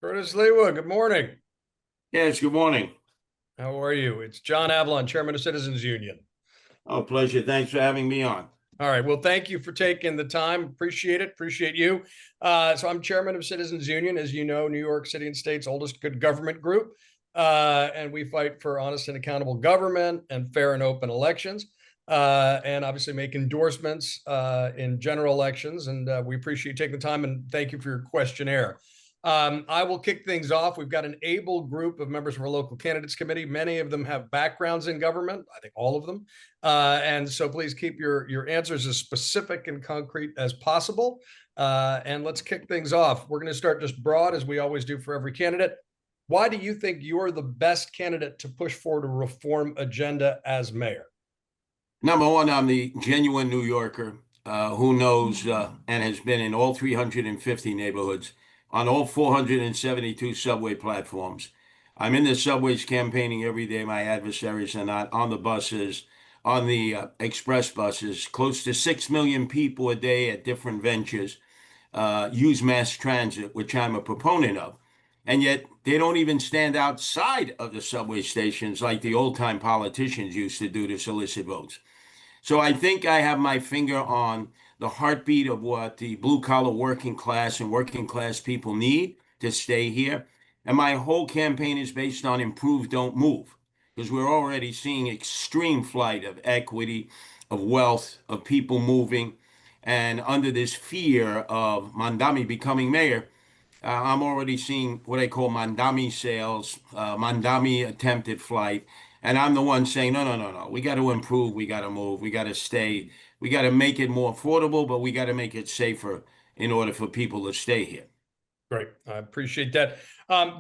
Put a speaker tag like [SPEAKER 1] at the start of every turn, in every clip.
[SPEAKER 1] Curtis Sliwa, good morning.
[SPEAKER 2] Yes, good morning.
[SPEAKER 1] How are you? It's John Avalon, Chairman of Citizens Union.
[SPEAKER 2] Oh, pleasure. Thanks for having me on.
[SPEAKER 1] All right. Well, thank you for taking the time. Appreciate it. Appreciate you. So I'm Chairman of Citizens Union, as you know, New York City and State's oldest good government group. And we fight for honest and accountable government and fair and open elections. And obviously make endorsements in general elections. And we appreciate you taking the time and thank you for your questionnaire. I will kick things off. We've got an able group of members of our local candidates committee. Many of them have backgrounds in government, I think all of them. And so please keep your answers as specific and concrete as possible. And let's kick things off. We're going to start just broad, as we always do for every candidate. Why do you think you're the best candidate to push forward a reform agenda as mayor?
[SPEAKER 2] Number one, I'm the genuine New Yorker who knows and has been in all 350 neighborhoods on all 472 subway platforms. I'm in the subways campaigning every day. My adversaries are not on the buses, on the express buses. Close to 6 million people a day at different ventures use mass transit, which I'm a proponent of. And yet they don't even stand outside of the subway stations like the old time politicians used to do to solicit votes. So I think I have my finger on the heartbeat of what the blue collar working class and working class people need to stay here. And my whole campaign is based on improve, don't move, because we're already seeing extreme flight of equity, of wealth, of people moving. And under this fear of Mandami becoming mayor, I'm already seeing what I call Mandami sales, Mandami attempted flight. And I'm the one saying, no, no, no, no. We got to improve. We got to move. We got to stay. We got to make it more affordable, but we got to make it safer in order for people to stay here.
[SPEAKER 1] Great. I appreciate that.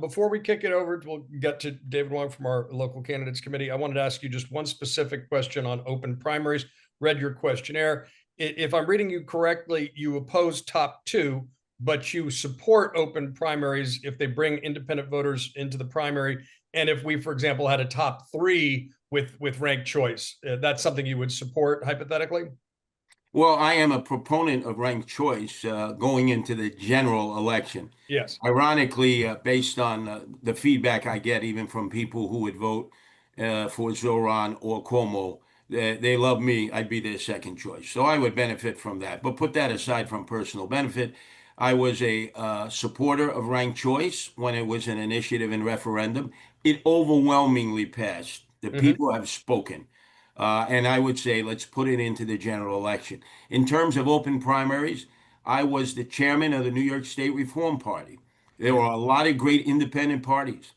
[SPEAKER 1] Before we kick it over, we'll get to David Wong from our local candidates committee. I wanted to ask you just one specific question on open primaries. Read your questionnaire. If I'm reading you correctly, you oppose top two, but you support open primaries if they bring independent voters into the primary. And if we, for example, had a top three with ranked choice, that's something you would support hypothetically?
[SPEAKER 2] Well, I am a proponent of ranked choice going into the general election.
[SPEAKER 1] Yes.
[SPEAKER 2] Ironically, based on the feedback I get, even from people who would vote for Zoran or Cuomo, they love me. I'd be their second choice. So I would benefit from that. But put that aside from personal benefit. I was a supporter of ranked choice when it was an initiative in referendum. It overwhelmingly passed. The
[SPEAKER 1] Mhm.
[SPEAKER 2] people have spoken. And I would say, let's put it into the general election. In terms of open primaries, I was the chairman of the New York State Reform Party. There were a lot of great independent parties.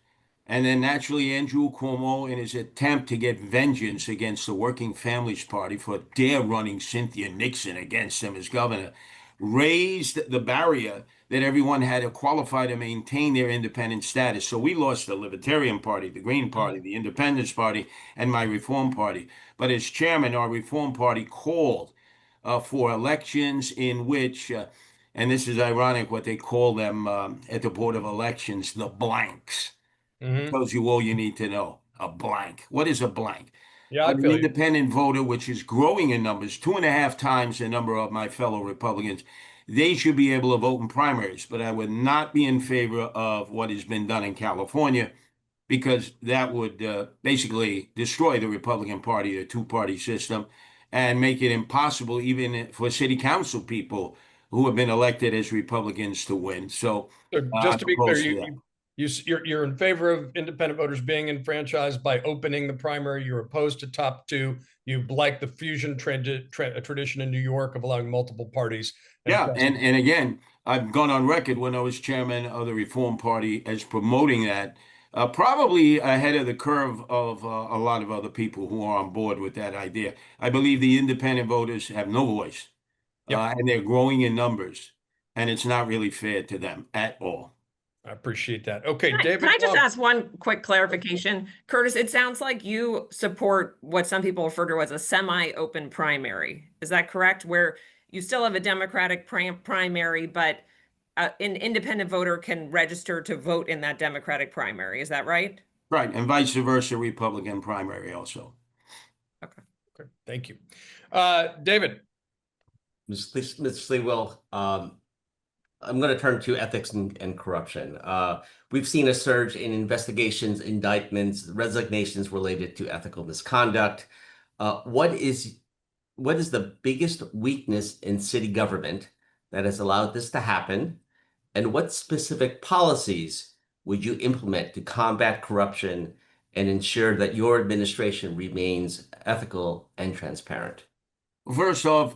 [SPEAKER 2] And then naturally, Andrew Cuomo, in his attempt to get vengeance against the Working Families Party for dare running Cynthia Nixon against him as governor, raised the barrier that everyone had to qualify to maintain their independent status. So we lost the Libertarian Party, the Green Party, the Independence Party, and my Reform Party. But as chairman, our Reform Party called for elections in which, and this is ironic, what they call them at the Board of Elections, the blanks.
[SPEAKER 1] Mhm.
[SPEAKER 2] Tells you all you need to know. A blank. What is a blank?
[SPEAKER 1] Yeah, I
[SPEAKER 2] But an
[SPEAKER 1] feel you.
[SPEAKER 2] independent voter, which is growing in numbers, 2.5 times the number of my fellow Republicans, they should be able to vote in primaries. But I would not be in favor of what has been done in California because that would basically destroy the Republican Party, the two-party system, and make it impossible even for city council people who have been elected as Republicans to win. So
[SPEAKER 1] So just
[SPEAKER 2] I'm
[SPEAKER 1] to be clear,
[SPEAKER 2] opposed to that.
[SPEAKER 1] you're in favor of independent voters being enfranchised by opening the primary. You're opposed to top two. You like the fusion tradition in New York of allowing multiple parties and
[SPEAKER 2] Yeah,
[SPEAKER 1] press.
[SPEAKER 2] and again, I've gone on record when I was chairman of the Reform Party as promoting that, probably ahead of the curve of a lot of other people who are on board with that idea. I believe the independent voters have no voice,
[SPEAKER 1] Yep,
[SPEAKER 2] and they're growing in numbers, and it's not really fair to them at all.
[SPEAKER 1] I appreciate that. Okay,
[SPEAKER 3] Can
[SPEAKER 1] David
[SPEAKER 3] I just
[SPEAKER 1] Wong.
[SPEAKER 3] ask one quick clarification? Curtis, it sounds like you support what some people refer to as a semi-open primary. Is that correct? Where you still have a Democratic primary, but an independent voter can register to vote in that Democratic primary. Is that right?
[SPEAKER 2] Right, and vice versa, Republican primary also.
[SPEAKER 3] Okay.
[SPEAKER 1] Okay, thank you. David.
[SPEAKER 4] Ms. Sliwa, I'm going to turn to ethics and corruption. We've seen a surge in investigations, indictments, resignations related to ethical misconduct. What is the biggest weakness in city government that has allowed this to happen? And what specific policies would you implement to combat corruption and ensure that your administration remains ethical and transparent?
[SPEAKER 2] First off,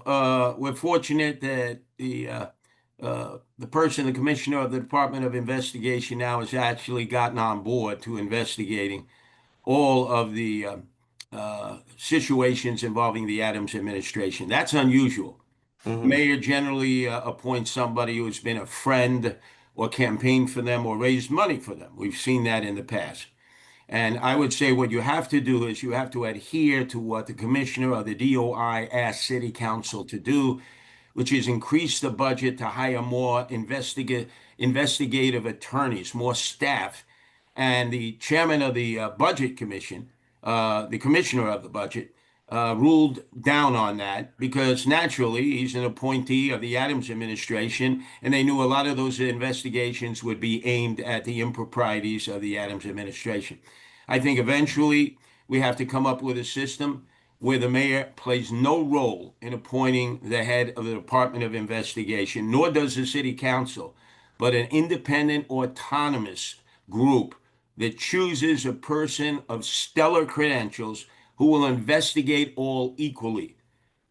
[SPEAKER 2] we're fortunate that the person, the commissioner of the Department of Investigation now has actually gotten on board to investigating all of the situations involving the Adams administration. That's unusual.
[SPEAKER 4] Mhm.
[SPEAKER 2] Mayor generally appoints somebody who's been a friend or campaigned for them or raised money for them. We've seen that in the past. And I would say what you have to do is you have to adhere to what the commissioner of the DOI asked City Council to do, which is increase the budget to hire more investigative attorneys, more staff. And the chairman of the Budget Commission, the commissioner of the budget, ruled down on that because naturally he's an appointee of the Adams administration, and they knew a lot of those investigations would be aimed at the improprieties of the Adams administration. I think eventually we have to come up with a system where the mayor plays no role in appointing the head of the Department of Investigation, nor does the city council, but an independent, autonomous group that chooses a person of stellar credentials who will investigate all equally.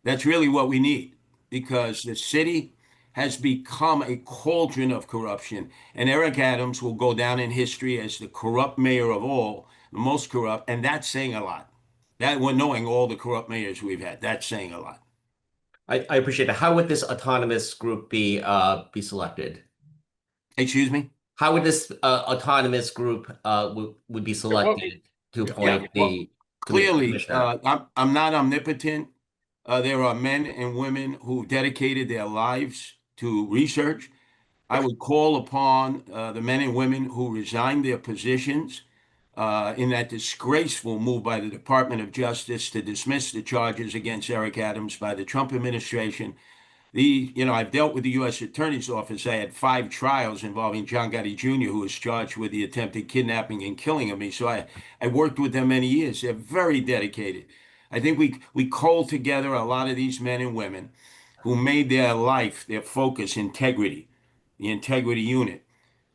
[SPEAKER 2] That's really what we need because the city has become a cauldron of corruption, and Eric Adams will go down in history as the corrupt mayor of all, the most corrupt, and that's saying a lot. That we're knowing all the corrupt mayors we've had, that's saying a lot.
[SPEAKER 4] I appreciate that. How would this autonomous group be selected?
[SPEAKER 2] Excuse me?
[SPEAKER 4] How would this autonomous group would be selected to appoint the
[SPEAKER 2] Clearly,
[SPEAKER 4] commissioner?
[SPEAKER 2] I'm not omnipotent. There are men and women who dedicated their lives to research. I would call upon the men and women who resigned their positions in that disgraceful move by the Department of Justice to dismiss the charges against Eric Adams by the Trump administration. I've dealt with the U.S. Attorney's Office. I had 5 trials involving John Gotti Jr., who was charged with the attempted kidnapping and killing of me. So I worked with them many years. They're very dedicated. I think we culled together a lot of these men and women who made their life, their focus, integrity, the integrity unit,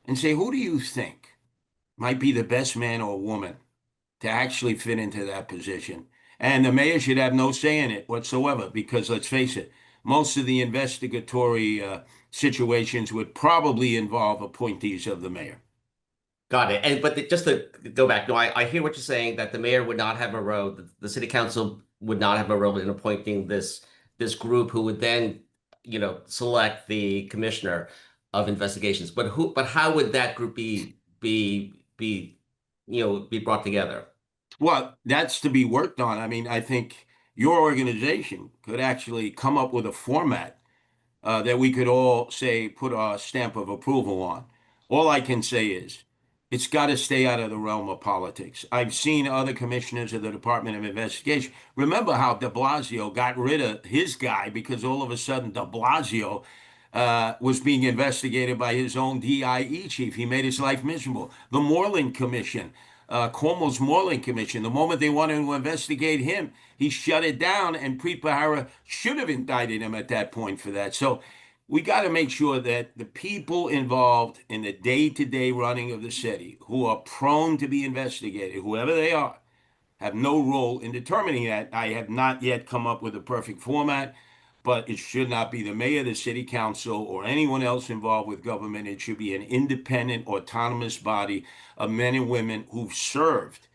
[SPEAKER 2] and say, who do you think might be the best man or woman to actually fit into that position? And the mayor should have no say in it whatsoever, because let's face it, most of the investigatory situations would probably involve appointees of the mayor.
[SPEAKER 4] Got it. And just to go back, no, I hear what you're saying that the mayor would not have a role, the city council would not have a role in appointing this group who would then, select the commissioner of investigations. But how would that group be brought together?
[SPEAKER 2] Well, that's to be worked on. I mean, I think your organization could actually come up with a format that we could all say put our stamp of approval on. All I can say is it's got to stay out of the realm of politics. I've seen other commissioners of the Department of Investigation. Remember how de Blasio got rid of his guy because all of a sudden de Blasio was being investigated by his own DIE chief. He made his life miserable. The Moreland Commission, Cuomo's Moreland Commission, the moment they wanted to investigate him, he shut it down, and Preet Bharara should have indicted him at that point for that. So we got to make sure that the people involved in the day-to-day running of the city who are prone to be investigated, whoever they are, have no role in determining that. I have not yet come up with a perfect format, but it should not be the mayor, the city council, or anyone else involved with government. It should be an independent, autonomous body of men and women who've served,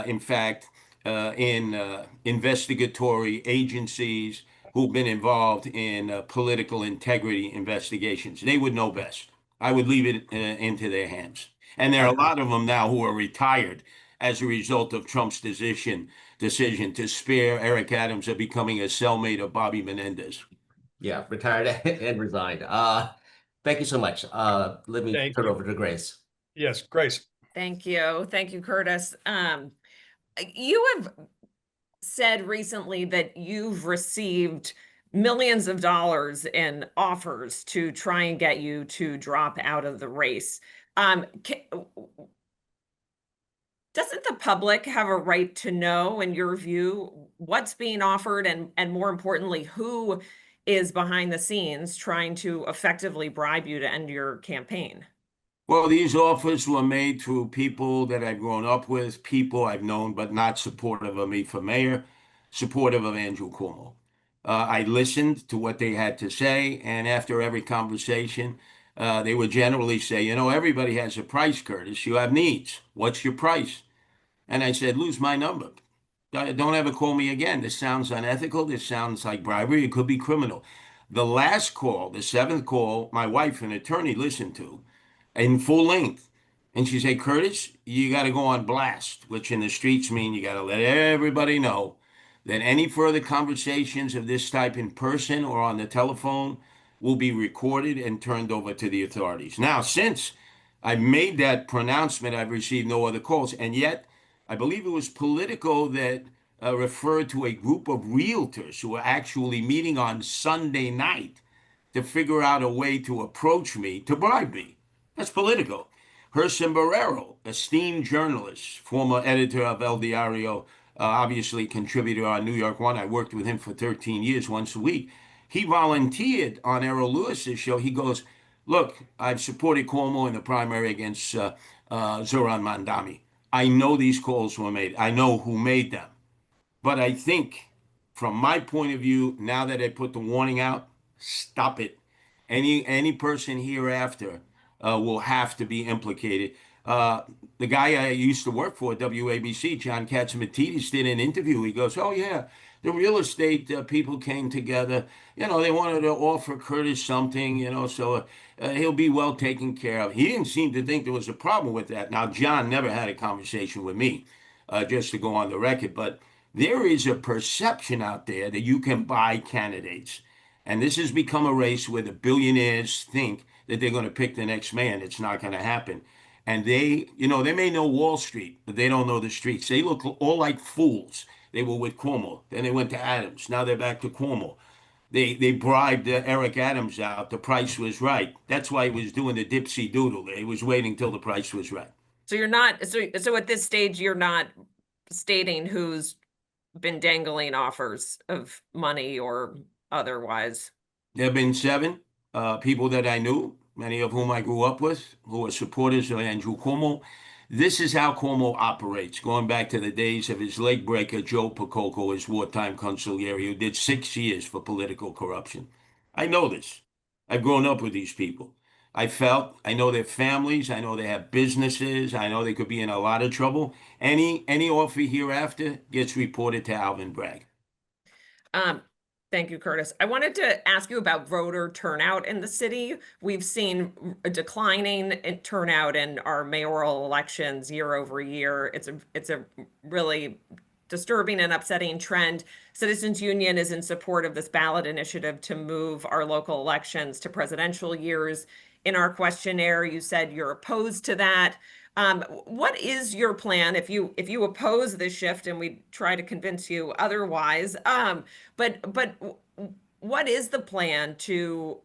[SPEAKER 2] in fact, in investigatory agencies, who've been involved in political integrity investigations. They would know best. I would leave it into their hands. And there are a lot of them now who are retired as a result of Trump's decision to spare Eric Adams of becoming a cellmate of Bobby Menendez.
[SPEAKER 4] Yeah, retired and resigned. Thank you so much. Let me
[SPEAKER 1] Thank
[SPEAKER 4] turn
[SPEAKER 1] you.
[SPEAKER 4] over to Grace.
[SPEAKER 1] Yes, Grace.
[SPEAKER 3] Thank you. Thank you, Curtis. You have said recently that you've received millions of dollars in offers to try and get you to drop out of the race. Doesn't the public have a right to know, in your view, what's being offered and more importantly, who is behind the scenes trying to effectively bribe you to end your campaign?
[SPEAKER 2] Well, these offers were made through people that I've grown up with, people I've known, but not supportive of me for mayor, supportive of Andrew Cuomo. I listened to what they had to say, and after every conversation, they would generally say, you know, everybody has a price, Curtis. You have needs. What's your price? And I said, lose my number. Don't ever call me again. This sounds unethical. This sounds like bribery. It could be criminal. The last call, the seventh call, my wife, an attorney, listened to in full length. And she said, Curtis, you got to go on blast, which in the streets mean you got to let everybody know that any further conversations of this type in person or on the telephone will be recorded and turned over to the authorities. Now, since I made that pronouncement, I've received no other calls. And yet, I believe it was Politico that referred to a group of realtors who were actually meeting on Sunday night to figure out a way to approach me to bribe me. That's Politico. Herson Barrero, esteemed journalist, former editor of El Diario, obviously contributor on New York One. I worked with him for 13 years, once a week. He volunteered on Errol Lewis's show. He goes, look, I've supported Cuomo in the primary against Zoran Mandami. I know these calls were made. I know who made them. But I think, from my point of view, now that I put the warning out, stop it. Any person hereafter will have to be implicated. The guy I used to work for, WABC, John Katzimatidis, did an interview. He goes, "Oh yeah, the real estate people came together. You know, they wanted to offer Curtis something. You know, so he'll be well taken care of." He didn't seem to think there was a problem with that. Now, John never had a conversation with me, just to go on the record, but there is a perception out there that you can buy candidates. And this has become a race where the billionaires think that they're going to pick the next man. It's not going to happen. And they, you know, they may know Wall Street, but they don't know the streets. They look all like fools. They were with Cuomo. Then they went to Adams. Now they're back to Cuomo. They bribed Eric Adams out. The price was right. That's why he was doing the dipsy doodle. He was waiting till the price was right.
[SPEAKER 3] So you're not, so at this stage, you're not stating who's been dangling offers of money or otherwise.
[SPEAKER 2] There have been seven people that I knew, many of whom I grew up with, who are supporters of Andrew Cuomo. This is how Cuomo operates, going back to the days of his leg breaker, Joe Percoco, his wartime consigliere, who did 6 years for political corruption. I know this. I've grown up with these people. I know their families. I know they have businesses. I know they could be in a lot of trouble. Any offer hereafter gets reported to Alvin Bragg.
[SPEAKER 3] Thank you, Curtis. I wanted to ask you about voter turnout in the city. We've seen a declining turnout in our mayoral elections year over year. It's a really disturbing and upsetting trend. Citizens Union is in support of this ballot initiative to move our local elections to presidential years. In our questionnaire, you said you're opposed to that. What is your plan if you oppose this shift, and we try to convince you otherwise? But what is the plan to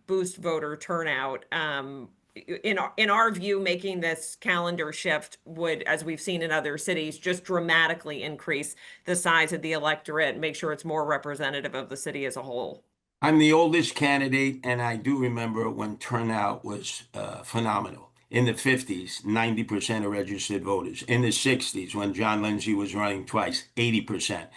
[SPEAKER 3] boost voter turnout? In our view, making this calendar shift would, as we've seen in other cities, just dramatically increase the size of the electorate, make sure it's more representative of the city as a whole.
[SPEAKER 2] I'm the oldest candidate, and I do remember when turnout was phenomenal. In the 50s, 90% of registered voters. In the 60s, when John Lindsay was running twice, 80%.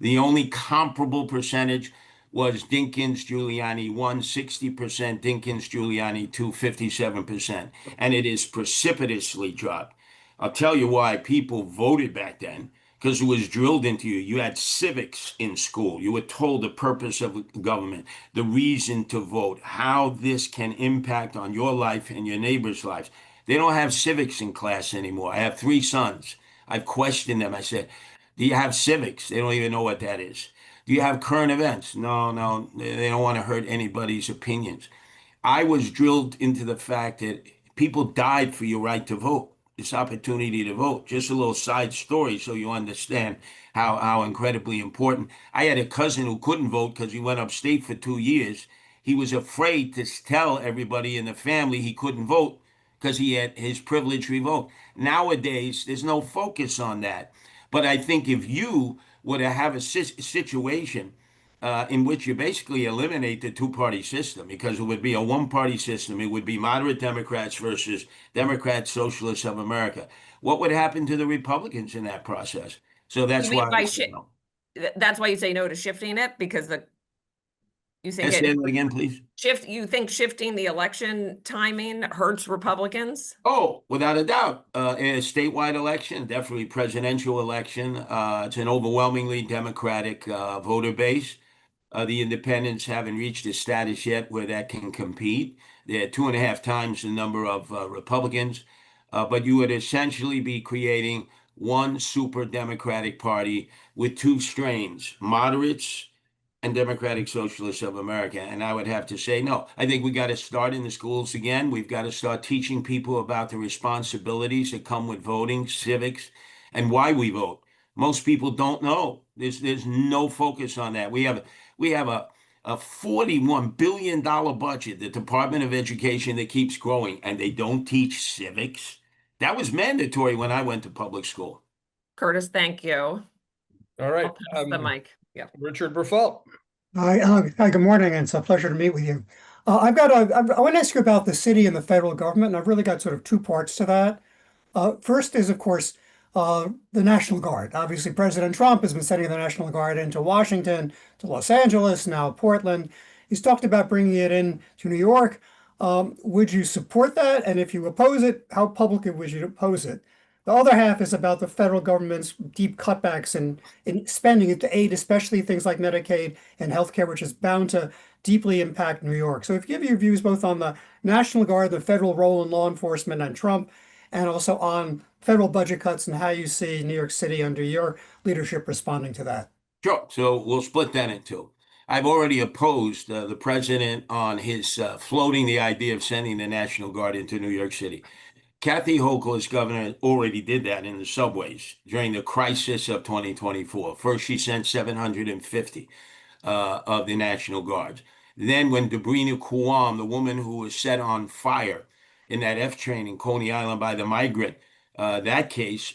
[SPEAKER 2] The only comparable percentage was Dinkins, Giuliani, 1, 60%, Dinkins, Giuliani, 2, 57%. And it is precipitously dropped. I'll tell you why people voted back then, because it was drilled into you. You had civics in school. You were told the purpose of government, the reason to vote, how this can impact on your life and your neighbors' lives. They don't have civics in class anymore. I have 3 sons. I've questioned them. I said, do you have civics? They don't even know what that is. Do you have current events? No, they don't want to hurt anybody's opinions. I was drilled into the fact that people died for your right to vote. this opportunity to vote. Just a little side story so you understand how incredibly important. I had a cousin who couldn't vote because he went upstate for 2 years. He was afraid to tell everybody in the family he couldn't vote because he had his privilege revoked. Nowadays, there's no focus on that. But I think if you were to have a situation in which you basically eliminate the two-party system, because it would be a one-party system. It would be moderate Democrats versus Democrat Socialists of America. What would happen to the Republicans in that process? So that's
[SPEAKER 3] You mean
[SPEAKER 2] why
[SPEAKER 3] by
[SPEAKER 2] I say no.
[SPEAKER 3] that's why you say no to shifting it, because you think
[SPEAKER 2] Say that again, please.
[SPEAKER 3] you think shifting the election timing hurts Republicans?
[SPEAKER 2] Oh, without a doubt. In a statewide election, definitely presidential election, it's an overwhelmingly Democratic voter base. The independents haven't reached a status yet where that can compete. They're 2.5 times the number of Republicans, but you would essentially be creating one super Democratic party with two strains, moderates and Democratic Socialists of America. And I would have to say, no, I think we got to start in the schools again. We've got to start teaching people about the responsibilities that come with voting, civics, and why we vote. Most people don't know. There's no focus on that. We have a $41 billion budget, the Department of Education, that keeps growing, and they don't teach civics. That was mandatory when I went to public school.
[SPEAKER 3] Curtis, thank you.
[SPEAKER 1] All right.
[SPEAKER 3] I'll pass the mic. Yeah.
[SPEAKER 1] Richard Brufelt.
[SPEAKER 5] Hi, good morning, and it's a pleasure to meet with you. I want to ask you about the city and the federal government, and I've really got sort of two parts to that. First is, of course, the National Guard. Obviously, President Trump has been sending the National Guard into Washington, to Los Angeles, now Portland. He's talked about bringing it in to New York. Would you support that? And if you oppose it, how publicly would you oppose it? The other half is about the federal government's deep cutbacks in spending to aid, especially things like Medicaid and healthcare, which is bound to deeply impact New York. So if you give your views both on the National Guard, the federal role in law enforcement and Trump, and also on federal budget cuts and how you see New York City under your leadership responding to that.
[SPEAKER 2] Sure. So we'll split that in two. I've already opposed the president on his floating the idea of sending the National Guard into New York City. Kathy Hochul, as governor, already did that in the subways during the crisis of 2024. First, she sent 750 of the National Guards. Then when Debrina Kuam, the woman who was set on fire in that F train in Coney Island by the migrant, that case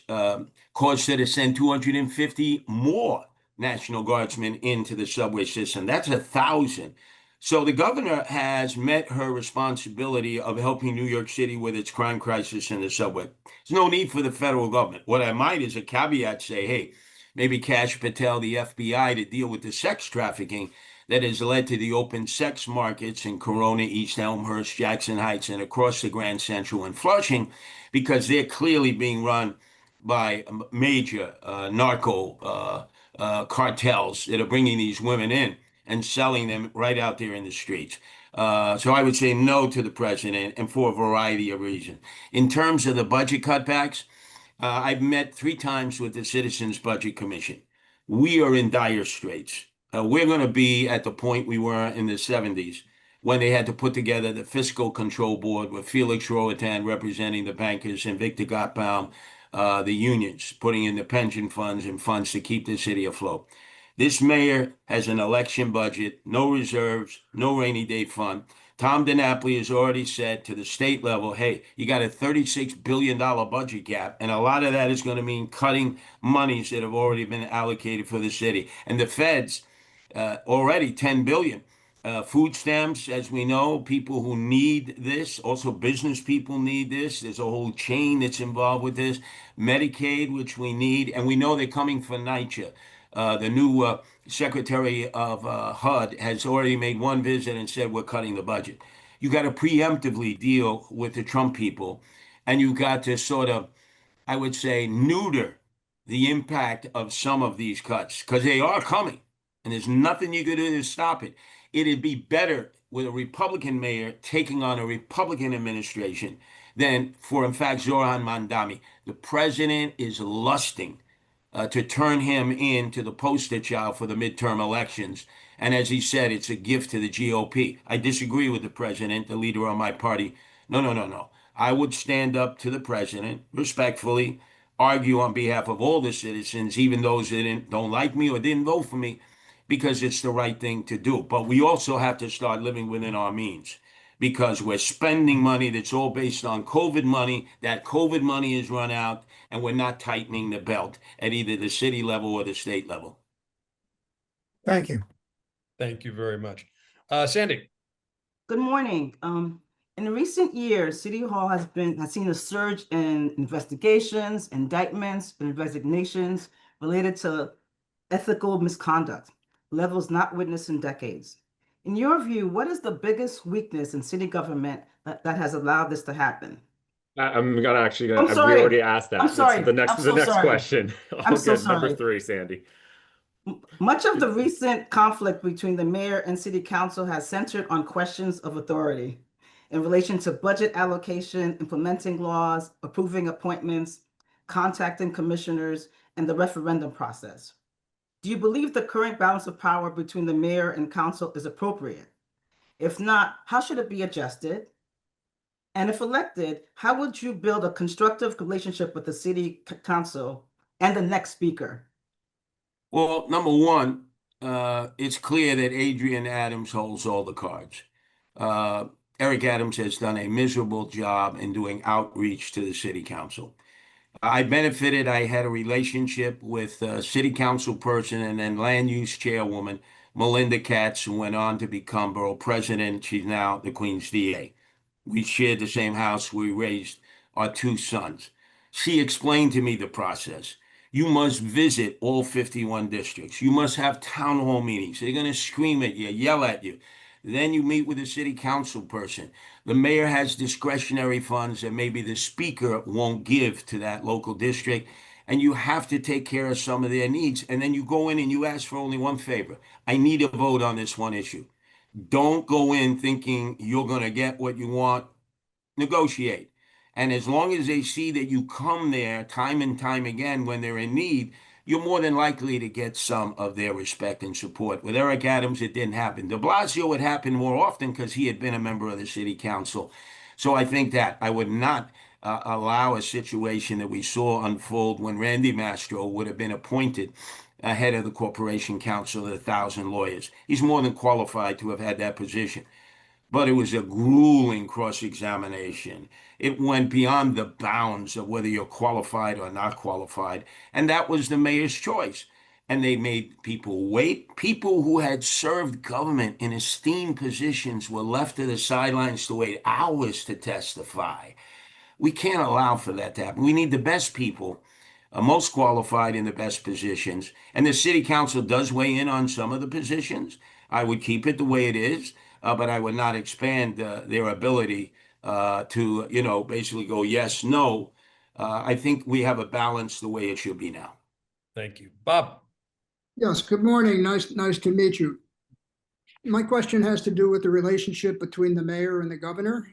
[SPEAKER 2] caused her to send 250 more National Guardsmen into the subway system. That's 1,000. So the governor has met her responsibility of helping New York City with its crime crisis in the subway. There's no need for the federal government. What I might is a caveat say, hey, maybe Kash Patel, the FBI, to deal with the sex trafficking that has led to the open sex markets in Corona, East Elmhurst, Jackson Heights, and across the Grand Central and Flushing, because they're clearly being run by major narco cartels that are bringing these women in and selling them right out there in the streets. So I would say no to the president, and for a variety of reasons. In terms of the budget cutbacks, I've met 3 times with the Citizens Budget Commission. We are in dire straits. We're going to be at the point we were in the 70s when they had to put together the Fiscal Control Board with Felix Roatan representing the bankers and Victor Gottbaum, the unions, putting in the pension funds and funds to keep the city afloat. This mayor has an election budget, no reserves, no rainy day fund. Tom DiNapoli has already said to the state level, hey, you got a $36 billion budget gap, and a lot of that is going to mean cutting monies that have already been allocated for the city. And the feds, already $10 billion. Food stamps, as we know, people who need this, also business people need this. There's a whole chain that's involved with this. Medicaid, which we need, and we know they're coming for NYCHA. The new Secretary of HUD has already made one visit and said we're cutting the budget. You got to preemptively deal with the Trump people, and you got to sort of, I would say, neuter the impact of some of these cuts because they are coming, and there's nothing you can do to stop it. It'd be better with a Republican mayor taking on a Republican administration than for, in fact, Zoran Mandami. The president is lusting to turn him into the poster child for the midterm elections. And as he said, it's a gift to the GOP. I disagree with the president, the leader of my party. No. I would stand up to the president, respectfully, argue on behalf of all the citizens, even those that don't like me or didn't vote for me, because it's the right thing to do. But we also have to start living within our means because we're spending money that's all based on COVID money. That COVID money is run out, and we're not tightening the belt at either the city level or the state level.
[SPEAKER 5] Thank you.
[SPEAKER 1] Thank you very much. Sandy.
[SPEAKER 6] Good morning. In recent years, City Hall has seen a surge in investigations, indictments, and resignations related to ethical misconduct, levels not witnessed in decades. In your view, what is the biggest weakness in city government that has allowed this to happen?
[SPEAKER 7] I'm gonna actually
[SPEAKER 6] I'm
[SPEAKER 7] we
[SPEAKER 6] sorry.
[SPEAKER 7] already asked that.
[SPEAKER 6] I'm
[SPEAKER 7] That's
[SPEAKER 6] sorry.
[SPEAKER 7] the next
[SPEAKER 6] I'm so sorry.
[SPEAKER 7] question.
[SPEAKER 6] I'm
[SPEAKER 7] I'll
[SPEAKER 6] so
[SPEAKER 7] get number
[SPEAKER 6] sorry.
[SPEAKER 7] 3, Sandy.
[SPEAKER 6] Much of the recent conflict between the mayor and city council has centered on questions of authority in relation to budget allocation, implementing laws, approving appointments, contacting commissioners, and the referendum process. Do you believe the current balance of power between the mayor and council is appropriate? If not, how should it be adjusted? And if elected, how would you build a constructive relationship with the city council and the next speaker?
[SPEAKER 2] Well, number one, it's clear that Adrian Adams holds all the cards. Eric Adams has done a miserable job in doing outreach to the city council. I benefited. I had a relationship with city council person and then land use chairwoman, Melinda Katz, who went on to become borough president. She's now the Queen's DA. We shared the same house. We raised our 2 sons. She explained to me the process. You must visit all 51 districts. You must have town hall meetings. They're going to scream at you, yell at you. Then you meet with a city council person. The mayor has discretionary funds that maybe the speaker won't give to that local district. And you have to take care of some of their needs. And then you go in and you ask for only one favor. I need a vote on this one issue. Don't go in thinking you're going to get what you want. Negotiate. And as long as they see that you come there time and time again when they're in need, you're more than likely to get some of their respect and support. With Eric Adams, it didn't happen. De Blasio, it happened more often because he had been a member of the city council. So I think that I would not allow a situation that we saw unfold when Randy Mastro would have been appointed head of the Corporation Council of 1,000 lawyers. He's more than qualified to have had that position. But it was a grueling cross-examination. It went beyond the bounds of whether you're qualified or not qualified. And that was the mayor's choice. And they made people wait. People who had served government in esteemed positions were left to the sidelines to wait hours to testify. We can't allow for that to happen. We need the best people, most qualified in the best positions. And the city council does weigh in on some of the positions. I would keep it the way it is, but I would not expand their ability to, basically go yes, no. I think we have a balance the way it should be now.
[SPEAKER 1] Thank you. Bob.
[SPEAKER 8] Yes, good morning. Nice to meet you. My question has to do with the relationship between the mayor and the governor.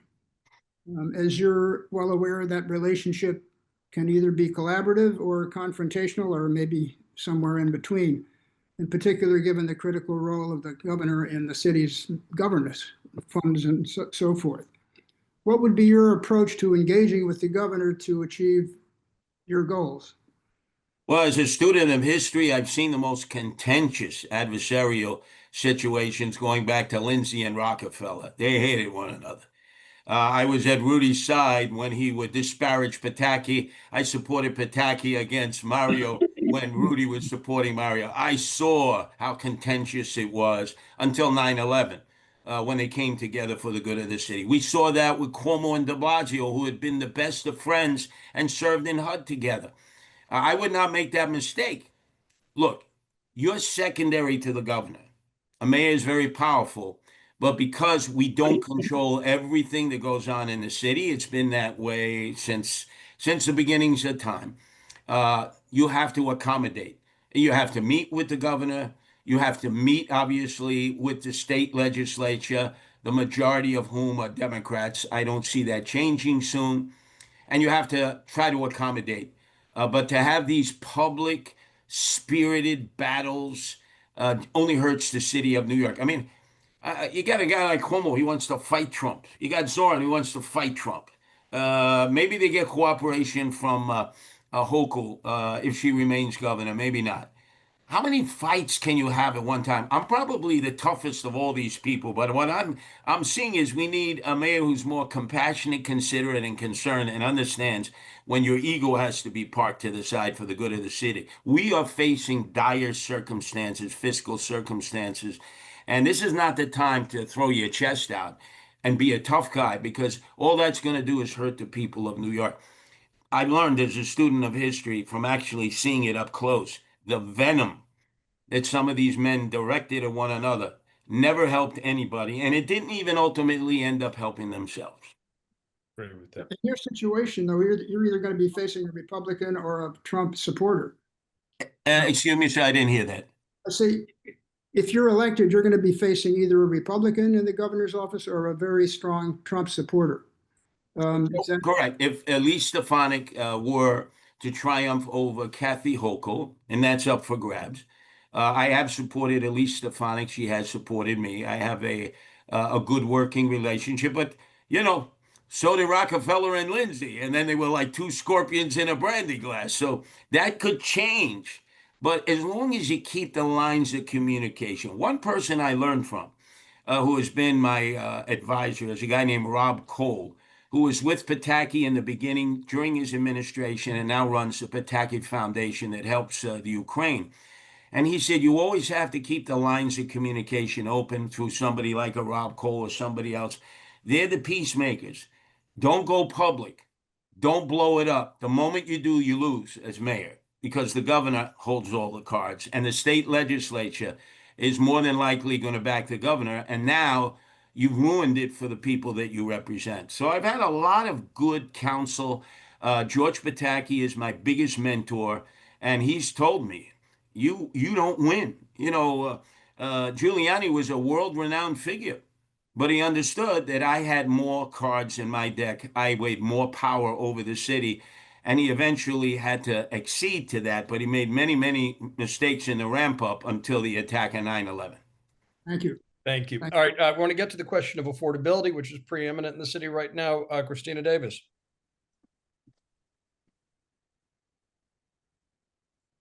[SPEAKER 8] As you're well aware, that relationship can either be collaborative or confrontational or maybe somewhere in between, in particular, given the critical role of the governor in the city's governance, funds, and so forth. What would be your approach to engaging with the governor to achieve your goals?
[SPEAKER 2] Well, as a student of history, I've seen the most contentious adversarial situations going back to Lindsay and Rockefeller. They hated one another. I was at Rudy's side when he would disparage Pataki. I supported Pataki against Mario when Rudy was supporting Mario. I saw how contentious it was until 9/11, when they came together for the good of the city. We saw that with Cuomo and de Blasio, who had been the best of friends and served in HUD together. I would not make that mistake. Look, you're secondary to the governor. A mayor is very powerful. But because we don't control everything that goes on in the city, it's been that way since the beginnings of time. You have to accommodate. You have to meet with the governor. You have to meet, obviously, with the state legislature, the majority of whom are Democrats. I don't see that changing soon. And you have to try to accommodate. But to have these public, spirited battles only hurts the city of New York. I mean, you got a guy like Cuomo, he wants to fight Trump. You got Zoran, who wants to fight Trump. Maybe they get cooperation from Hochul if she remains governor. Maybe not. How many fights can you have at one time? I'm probably the toughest of all these people, but what I'm seeing is we need a mayor who's more compassionate, considerate, and concerned, and understands when your ego has to be parked to the side for the good of the city. We are facing dire circumstances, fiscal circumstances, and this is not the time to throw your chest out and be a tough guy because all that's going to do is hurt the people of New York. I learned as a student of history from actually seeing it up close. The venom that some of these men directed at one another never helped anybody, and it didn't even ultimately end up helping themselves.
[SPEAKER 1] Agree with that.
[SPEAKER 8] In your situation, though, you're either going to be facing a Republican or a Trump supporter.
[SPEAKER 2] Excuse me, sir, I didn't hear that.
[SPEAKER 8] I say, if you're elected, you're going to be facing either a Republican in the governor's office or a very strong Trump supporter. Is that
[SPEAKER 2] Correct. If Elise Stefanik were to triumph over Kathy Hochul, and that's up for grabs, I have supported Elise Stefanik. She has supported me. I have a good working relationship, but you know, so did Rockefeller and Lindsay, and then they were like two scorpions in a brandy glass. So that could change. But as long as you keep the lines of communication, one person I learned from, who has been my advisor, is a guy named Rob Cole, who was with Pataki in the beginning during his administration and now runs the Pataki Foundation that helps the Ukraine. And he said, you always have to keep the lines of communication open through somebody like a Rob Cole or somebody else. They're the peacemakers. Don't go public. Don't blow it up. The moment you do, you lose as mayor because the governor holds all the cards and the state legislature is more than likely going to back the governor. And now you've ruined it for the people that you represent. So I've had a lot of good counsel. George Pataki is my biggest mentor, and he's told me, you don't win. Giuliani was a world-renowned figure, but he understood that I had more cards in my deck. I weighed more power over the city, and he eventually had to accede to that, but he made many, many mistakes in the ramp up until the attack on 9/11.
[SPEAKER 8] Thank you.
[SPEAKER 1] Thank you.
[SPEAKER 8] Thank
[SPEAKER 1] All right, I want to get to the question of affordability, which is preeminent in the city right now. Christina Davis.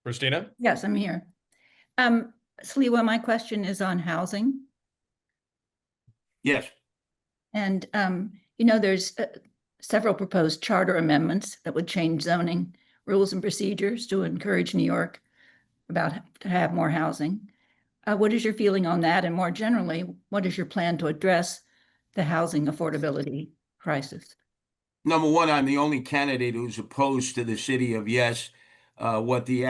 [SPEAKER 1] Christina?
[SPEAKER 9] Yes, I'm here. Sliwa, my question is on housing.
[SPEAKER 2] Yes.
[SPEAKER 9] And, there's several proposed charter amendments that would change zoning rules and procedures to encourage New York to have more housing. What is your feeling on that? And more generally, what is your plan to address the housing affordability crisis?
[SPEAKER 2] Number one, I'm the only candidate who's opposed to the city of Yes. What the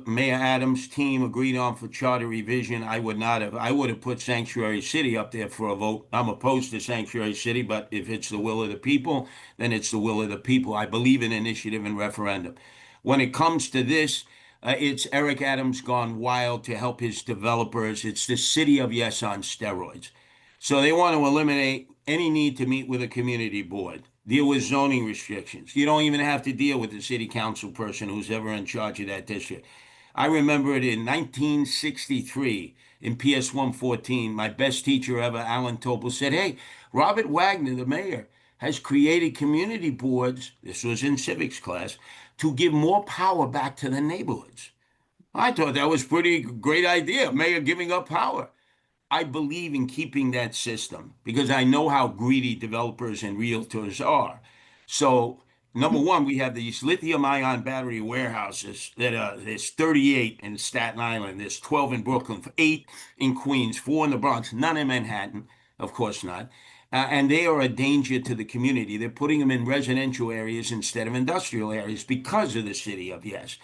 [SPEAKER 2] Mayor Adams team agreed on for charter revision, I would not have. I would have put Sanctuary City up there for a vote. I'm opposed to Sanctuary City, but if it's the will of the people, then it's the will of the people. I believe in initiative and referendum. When it comes to this, it's Eric Adams gone wild to help his developers. It's the city of Yes on steroids. So they want to eliminate any need to meet with a community board, deal with zoning restrictions. You don't even have to deal with the city council person who's ever in charge of that district. I remember it in 1963 in PS 114. My best teacher ever, Alan Topol, said, hey, Robert Wagner, the mayor, has created community boards, this was in civics class, to give more power back to the neighborhoods. I thought that was pretty great idea, mayor giving up power. I believe in keeping that system because I know how greedy developers and realtors are. So, number one, we have these lithium-ion battery warehouses there's 38 in Staten Island, there's 12 in Brooklyn, 8 in Queens, 4 in the Bronx, none in Manhattan, of course not. And they are a danger to the community. They're putting them in residential areas instead of industrial areas because of the city of Yes.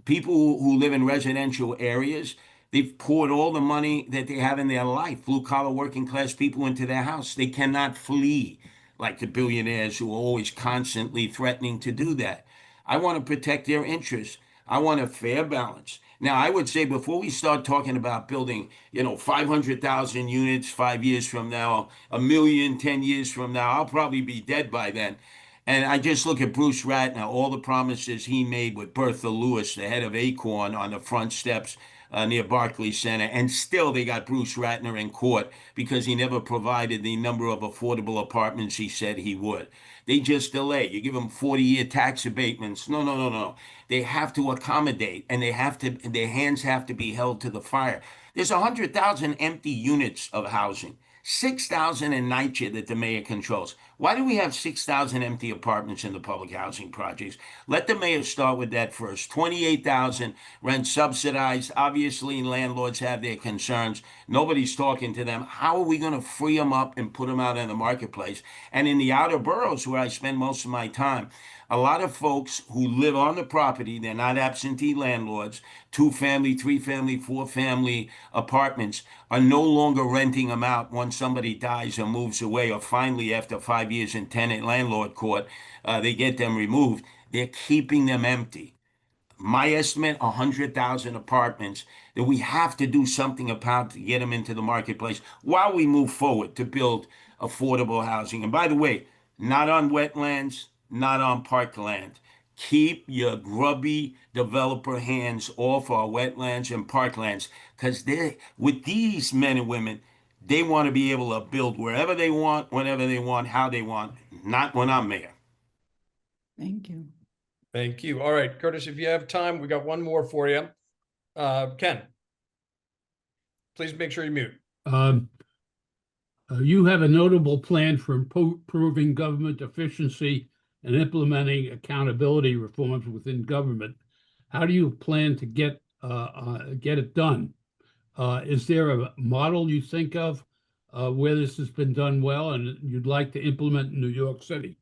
[SPEAKER 2] People who live in residential areas, they've poured all the money that they have in their life, blue collar working class people, into their house. They cannot flee like the billionaires who are always constantly threatening to do that. I want to protect their interests. I want a fair balance. Now, I would say before we start talking about building, 500,000 units 5 years from now, 1 million 10 years from now, I'll probably be dead by then. And I just look at Bruce Ratner, all the promises he made with Bertha Lewis, the head of Acorn, on the front steps near Barclays Center, and still they got Bruce Ratner in court because he never provided the number of affordable apartments he said he would. They just delay. You give them 40-year tax abatements. No, no, no, no. They have to accommodate, and their hands have to be held to the fire. There's 100,000 empty units of housing. 6,000 in NYC that the mayor controls. Why do we have 6,000 empty apartments in the public housing projects? Let the mayor start with that first. 28,000 rent subsidized. Obviously, landlords have their concerns. Nobody's talking to them. How are we going to free them up and put them out in the marketplace? And in the outer boroughs where I spend most of my time, a lot of folks who live on the property, they're not absentee landlords, 2-family, 3-family, 4-family apartments are no longer renting them out once somebody dies or moves away, or finally after 5 years in tenant landlord court, they get them removed. They're keeping them empty. My estimate, 100,000 apartments that we have to do something about to get them into the marketplace while we move forward to build affordable housing. And by the way, not on wetlands, not on parkland. Keep your grubby developer hands off our wetlands and parklands, because with these men and women, they want to be able to build wherever they want, whenever they want, how they want, not when I'm mayor.
[SPEAKER 9] Thank you.
[SPEAKER 1] Thank you. All right, Curtis, if you have time, we got one more for you. Ken, please make sure you mute.
[SPEAKER 10] You have a notable plan for improving government efficiency and implementing accountability reforms within government. How do you plan to get it done? Is there a model you think of where this has been done well and you'd like to implement in New York City?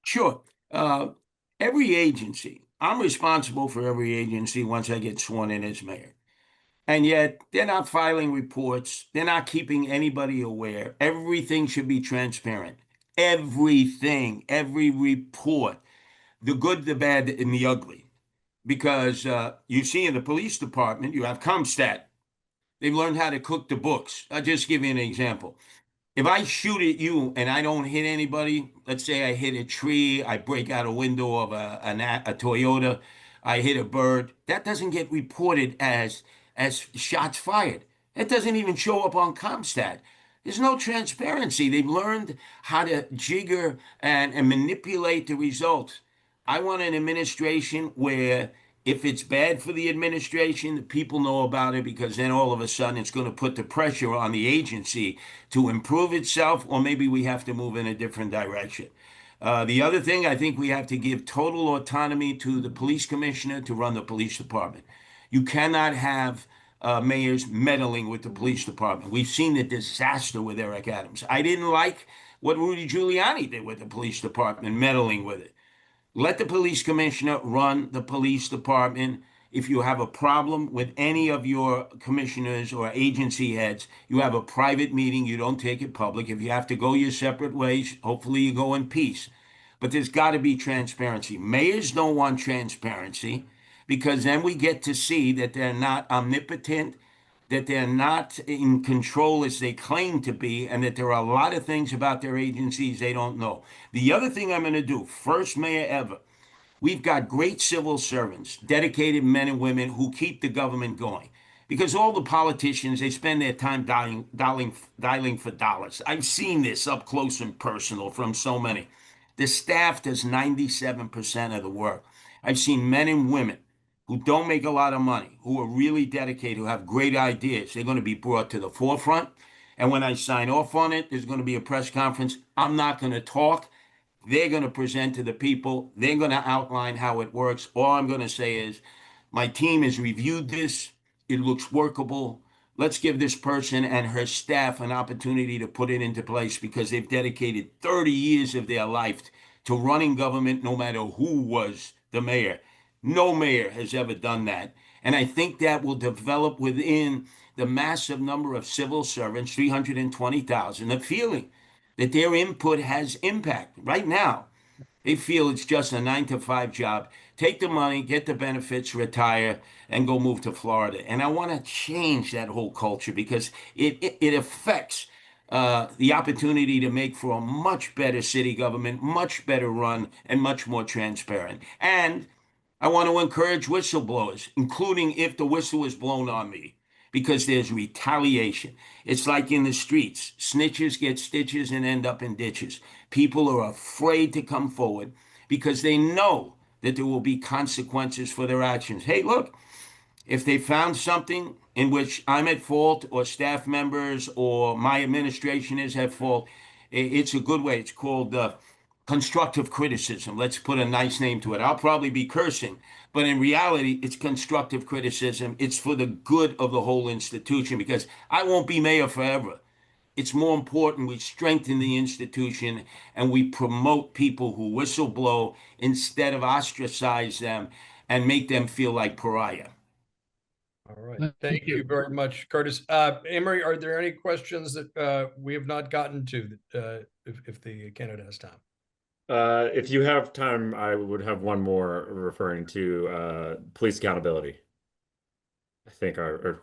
[SPEAKER 2] Sure. Every agency, I'm responsible for every agency once I get sworn in as mayor. And yet they're not filing reports. They're not keeping anybody aware. Everything should be transparent. Everything, every report, the good, the bad, and the ugly. Because you see in the police department, you have CompStat. They've learned how to cook the books. I'll just give you an example. If I shoot at you and I don't hit anybody, let's say I hit a tree, I break out a window of a Toyota, I hit a bird, that doesn't get reported as shots fired. It doesn't even show up on CompStat. There's no transparency. They've learned how to jigger and manipulate the results. I want an administration where if it's bad for the administration, the people know about it, because then all of a sudden it's going to put the pressure on the agency to improve itself, or maybe we have to move in a different direction. The other thing, I think we have to give total autonomy to the police commissioner to run the police department. You cannot have mayors meddling with the police department. We've seen the disaster with Eric Adams. I didn't like what Rudy Giuliani did with the police department, meddling with it. Let the police commissioner run the police department. If you have a problem with any of your commissioners or agency heads, you have a private meeting. You don't take it public. If you have to go your separate ways, hopefully you go in peace. But there's got to be transparency. Mayors don't want transparency, because then we get to see that they're not omnipotent, that they're not in control as they claim to be, and that there are a lot of things about their agencies they don't know. The other thing I'm going to do, first mayor ever, we've got great civil servants, dedicated men and women who keep the government going. Because all the politicians, they spend their time dialing for dollars. I've seen this up close and personal from so many. The staff does 97% of the work. I've seen men and women who don't make a lot of money, who are really dedicated, who have great ideas. They're going to be brought to the forefront. And when I sign off on it, there's going to be a press conference. I'm not going to talk. They're going to present to the people. They're going to outline how it works. All I'm going to say is, my team has reviewed this. It looks workable. Let's give this person and her staff an opportunity to put it into place, because they've dedicated 30 years of their life to running government, no matter who was the mayor. No mayor has ever done that. And I think that will develop within the massive number of civil servants, 320,000, a feeling that their input has impact. Right now, they feel it's just a 9-to-5 job. Take the money, get the benefits, retire, and go move to Florida. And I want to change that whole culture, because it affects the opportunity to make for a much better city government, much better run, and much more transparent. And I want to encourage whistleblowers, including if the whistle is blown on me, because there's retaliation. It's like in the streets. Snitches get stitches and end up in ditches. People are afraid to come forward because they know that there will be consequences for their actions. Hey, look, if they found something in which I'm at fault or staff members or my administration is at fault, it's a good way. It's called constructive criticism. Let's put a nice name to it. I'll probably be cursing, but in reality, it's constructive criticism. It's for the good of the whole institution because I won't be mayor forever. It's more important we strengthen the institution and we promote people who whistleblow instead of ostracize them and make them feel like pariah.
[SPEAKER 1] All right.
[SPEAKER 10] Thank
[SPEAKER 1] Thank
[SPEAKER 10] you.
[SPEAKER 1] you very much, Curtis. Emery, are there any questions that we have not gotten to if the candidate has time?
[SPEAKER 7] If you have time, I would have one more referring to police accountability. I think our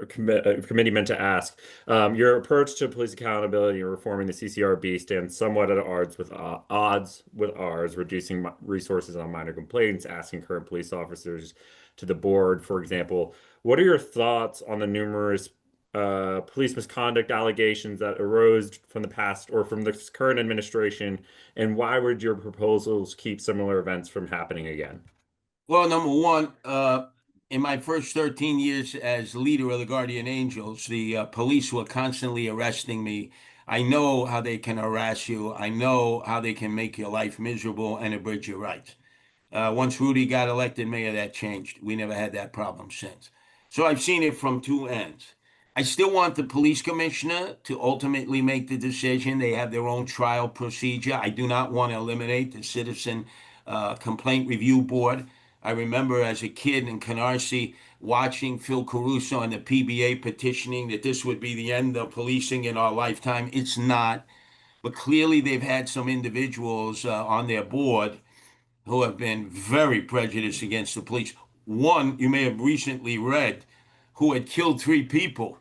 [SPEAKER 7] committee meant to ask. Your approach to police accountability and reforming the CCRB stands somewhat at odds with ours, reducing resources on minor complaints, asking current police officers to the board, for example. What are your thoughts on the numerous police misconduct allegations that arose from the past or from the current administration, and why would your proposals keep similar events from happening again?
[SPEAKER 2] Well, number one, in my first 13 years as leader of the Guardian Angels, the police were constantly arresting me. I know how they can harass you. I know how they can make your life miserable and abridge your rights. Once Rudy got elected mayor, that changed. We never had that problem since. So I've seen it from two ends. I still want the police commissioner to ultimately make the decision. They have their own trial procedure. I do not want to eliminate the citizen complaint review board. I remember as a kid in Canarsie watching Phil Caruso and the PBA petitioning that this would be the end of policing in our lifetime. It's not. But clearly they've had some individuals on their board who have been very prejudiced against the police. One, you may have recently read, who had killed 3 people,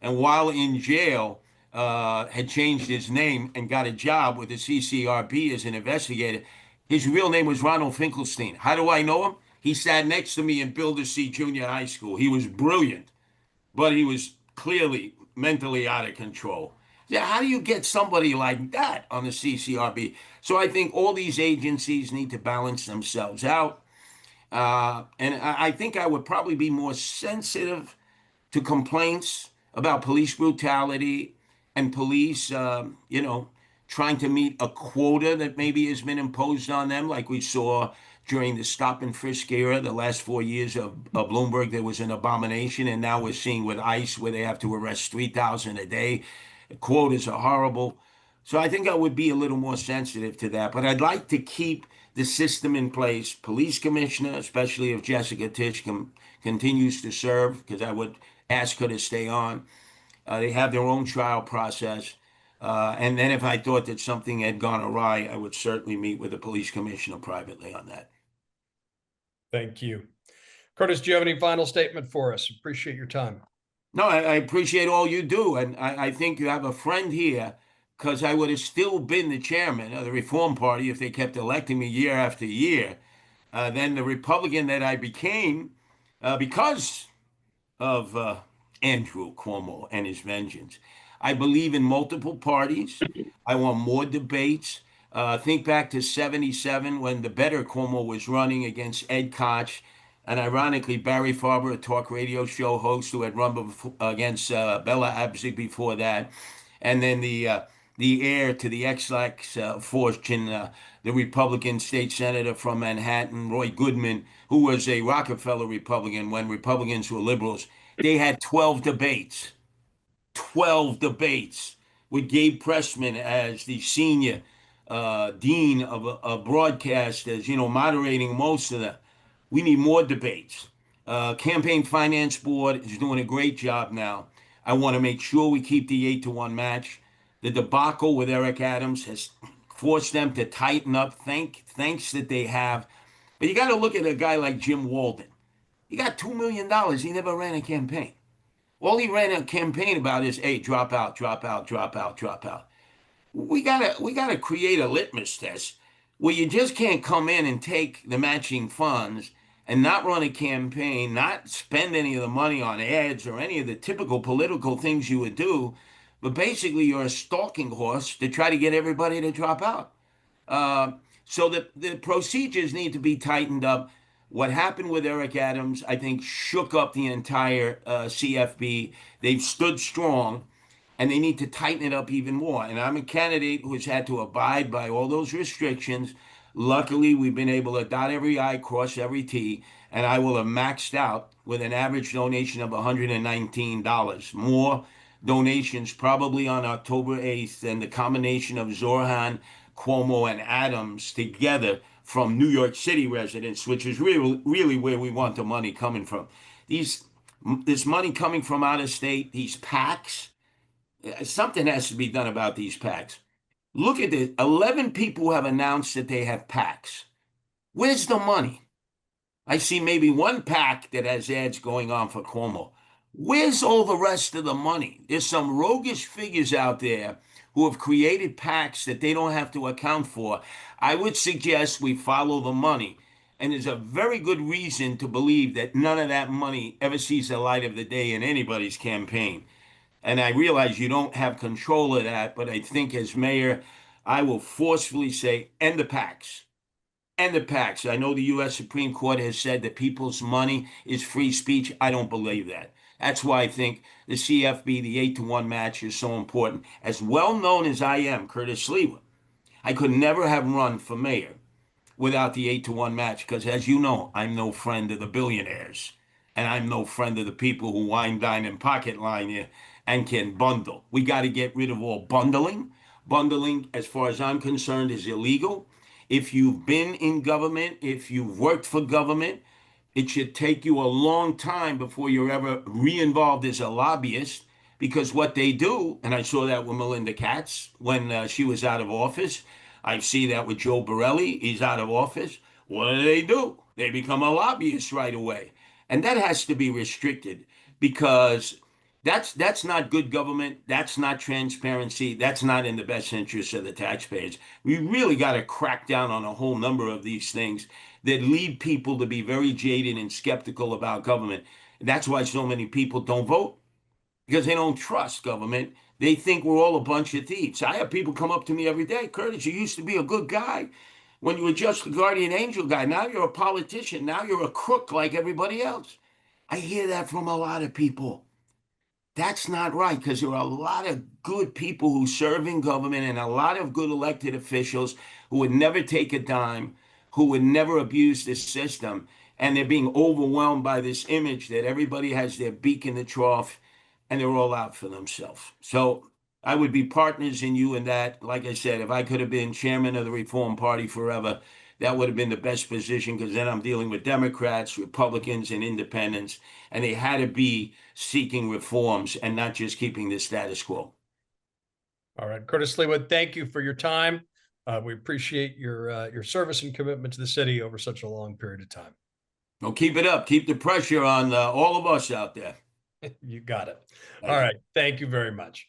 [SPEAKER 2] and while in jail, had changed his name and got a job with the CCRB as an investigator. His real name was Ronald Finkelstein. How do I know him? He sat next to me in Bildersee Junior High School. He was brilliant, but he was clearly mentally out of control. Yeah, how do you get somebody like that on the CCRB? So I think all these agencies need to balance themselves out. And I think I would probably be more sensitive to complaints about police brutality and police, trying to meet a quota that maybe has been imposed on them, like we saw during the stop and frisk era, the last 4 years of Bloomberg, there was an abomination. And now we're seeing with ICE where they have to arrest 3,000 a day. Quotas are horrible. So I think I would be a little more sensitive to that. But I'd like to keep the system in place. Police commissioner, especially if Jessica Tisch continues to serve, because I would ask her to stay on. They have their own trial process. And then if I thought that something had gone awry, I would certainly meet with the police commissioner privately on that.
[SPEAKER 1] Thank you. Curtis, do you have any final statement for us? Appreciate your time.
[SPEAKER 2] No, I appreciate all you do. And I think you have a friend here, because I would have still been the chairman of the Reform Party if they kept electing me year after year. Then the Republican that I became, because of Andrew Cuomo and his vengeance. I believe in multiple parties. I want more debates. Think back to 77 when the better Cuomo was running against Ed Koch. And ironically, Barry Farber, a talk radio show host who had run against Bella Abzug before that. And then the heir to the ex-lax fortune, the Republican state senator from Manhattan, Roy Goodman, who was a Rockefeller Republican when Republicans were liberals. They had 12 debates. 12 debates with Gabe Pressman as the senior dean of broadcasters, moderating most of them. We need more debates. Campaign Finance Board is doing a great job now. I want to make sure we keep the 8-1 match. The debacle with Eric Adams has forced them to tighten up. Thanks that they have. But you got to look at a guy like Jim Walden. He got $2 million. He never ran a campaign. All he ran a campaign about is, hey, drop out, drop out, drop out, drop out. We gotta create a litmus test. Well, you just can't come in and take the matching funds and not run a campaign, not spend any of the money on ads or any of the typical political things you would do, but basically you're a stalking horse to try to get everybody to drop out. So the procedures need to be tightened up. What happened with Eric Adams, I think, shook up the entire CFB. They've stood strong, and they need to tighten it up even more. And I'm a candidate who's had to abide by all those restrictions. Luckily, we've been able to dot every I, cross every T, and I will have maxed out with an average donation of $119. More donations probably on October 8th than the combination of Zorhan, Cuomo, and Adams together from New York City residents, which is really where we want the money coming from. This money coming from out of state, these PACs, something has to be done about these PACs. Look at this. 11 people have announced that they have PACs. Where's the money? I see maybe one PAC that has ads going on for Cuomo. Where's all the rest of the money? There's some roguish figures out there who have created PACs that they don't have to account for. I would suggest we follow the money. And there's a very good reason to believe that none of that money ever sees the light of the day in anybody's campaign. And I realize you don't have control of that, but I think as mayor, I will forcefully say, end the PACs. End the PACs. I know the U.S. Supreme Court has said that people's money is free speech. I don't believe that. That's why I think the CFB, the 8-to-1 match, is so important. As well known as I am, Curtis Sliwa, I could never have run for mayor without the 8-to-1 match, because as you know, I'm no friend of the billionaires, and I'm no friend of the people who wine, dine, and pocket line you and can bundle. We got to get rid of all bundling. Bundling, as far as I'm concerned, is illegal. If you've been in government, if you've worked for government, it should take you a long time before you're ever re-involved as a lobbyist, because what they do, and I saw that with Melinda Katz when she was out of office. I see that with Joe Borelli. He's out of office. What do? They become a lobbyist right away. And that has to be restricted, because that's not good government. That's not transparency. That's not in the best interest of the taxpayers. We really got to crack down on a whole number of these things that lead people to be very jaded and skeptical about government. That's why so many people don't vote, because they don't trust government. They think we're all a bunch of thieves. I have people come up to me every day. Curtis, you used to be a good guy when you were just the guardian angel guy. Now you're a politician. Now you're a crook like everybody else. I hear that from a lot of people. That's not right, because there are a lot of good people who serve in government and a lot of good elected officials who would never take a dime, who would never abuse the system. And they're being overwhelmed by this image that everybody has their beak in the trough and they're all out for themselves. So I would be partners in you in that. Like I said, if I could have been chairman of the Reform Party forever, that would have been the best position, because then I'm dealing with Democrats, Republicans, and independents, and they had to be seeking reforms and not just keeping the status quo.
[SPEAKER 1] All right, Curtis Sliwa, thank you for your time. We appreciate your service and commitment to the city over such a long period of time.
[SPEAKER 2] Well, keep it up. Keep the pressure on all of us out there.
[SPEAKER 1] You got it.
[SPEAKER 2] Thank
[SPEAKER 1] All
[SPEAKER 2] you.
[SPEAKER 1] right, thank you very much.